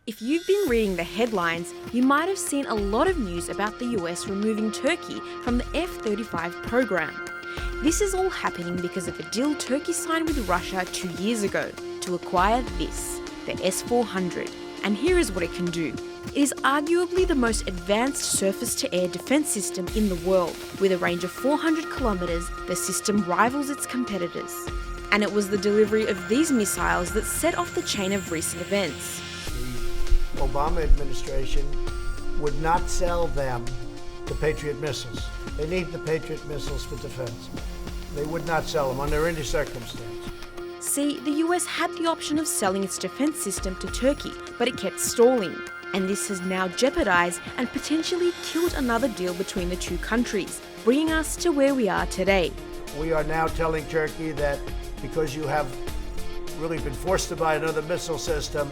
If you've been reading the headlines, you might have seen a lot of news about the US removing Turkey from the F-35 program. This is all happening because of a deal Turkey signed with Russia 2 years ago to acquire this, the S-400. And here is what it can do. It is arguably the most advanced surface-to-air defence system in the world. With a range of 400 kilometres, the system rivals its competitors. And it was the delivery of these missiles that set off the chain of recent events. The Obama administration would not sell them the Patriot missiles. They need the Patriot missiles for defense. They would not sell them under any circumstance. See, the US had the option of selling its defence system to Turkey, but it kept stalling. And this has now jeopardised and potentially killed another deal between the two countries, bringing us to where we are today. We are now telling Turkey that because you have really been forced to buy another missile system,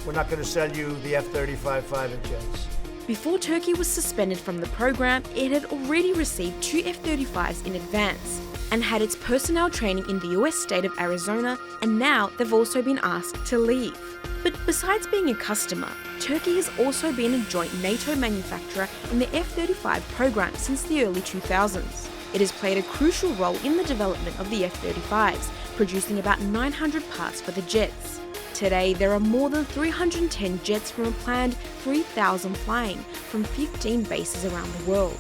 we're not going to sell you the F-35 fighter jets. Before Turkey was suspended from the program, it had already received 2 F-35s in advance and had its personnel training in the US state of Arizona, and now they've also been asked to leave. But besides being a customer, Turkey has also been a joint NATO manufacturer in the F-35 program since the early 2000s. It has played a crucial role in the development of the F-35s, producing about 900 parts for the jets. Today, there are more than 310 jets from a planned 3,000 flying from 15 bases around the world.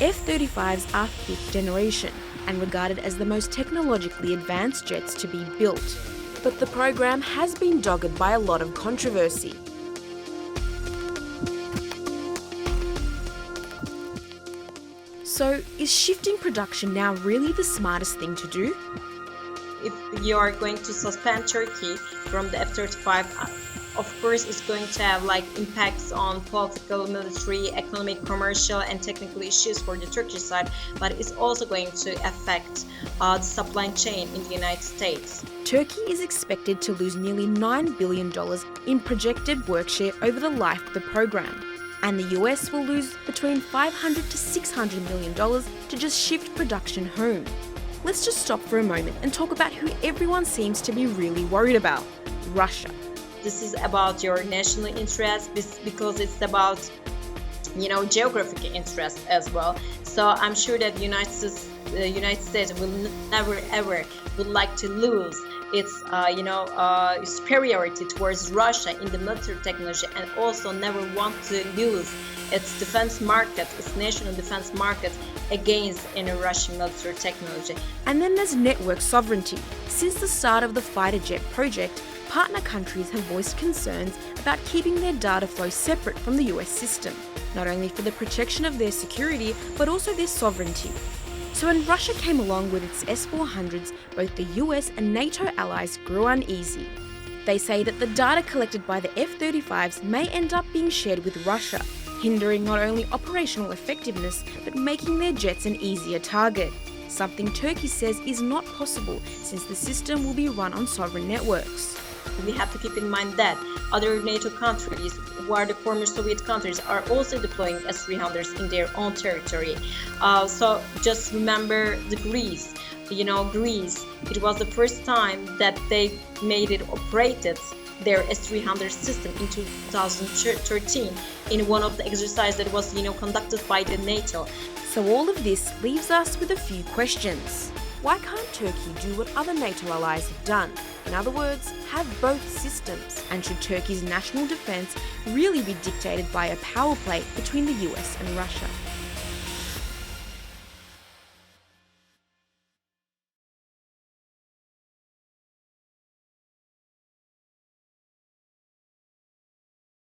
F-35s are 5th generation and regarded as the most technologically advanced jets to be built. But the program has been dogged by a lot of controversy. So, is shifting production now really the smartest thing to do? If you are going to suspend Turkey from the F-35, of course it's going to have impacts on political, military, economic, commercial and technical issues for the Turkish side, but it's also going to affect the supply chain in the United States. Turkey is expected to lose nearly $9 billion in projected work share over the life of the program. And the US will lose between $500 to $600 million to just shift production home. Let's just stop for a moment and talk about who everyone seems to be really worried about: Russia. This is about your national interest because it's about, geographic interest as well. So I'm sure that the United States will never ever would like to lose its superiority towards Russia in the military technology, and also never want to lose its defense market, its national defense market against any Russian military technology. And then there's network sovereignty. Since the start of the fighter jet project, partner countries have voiced concerns about keeping their data flow separate from the US system, not only for the protection of their security, but also their sovereignty. So when Russia came along with its S-400s, both the US and NATO allies grew uneasy. They say that the data collected by the F-35s may end up being shared with Russia, hindering not only operational effectiveness, but making their jets an easier target. Something Turkey says is not possible since the system will be run on sovereign networks. We have to keep in mind that other NATO countries, who are the former Soviet countries, are also deploying S-300s in their own territory. So just remember Greece. Greece, it was the first time that they made it operated their S-300 system in 2013 in one of the exercises that was conducted by the NATO. So all of this leaves us with a few questions. Why can't Turkey do what other NATO allies have done? In other words, have both systems? And should Turkey's national defence really be dictated by a power play between the US and Russia?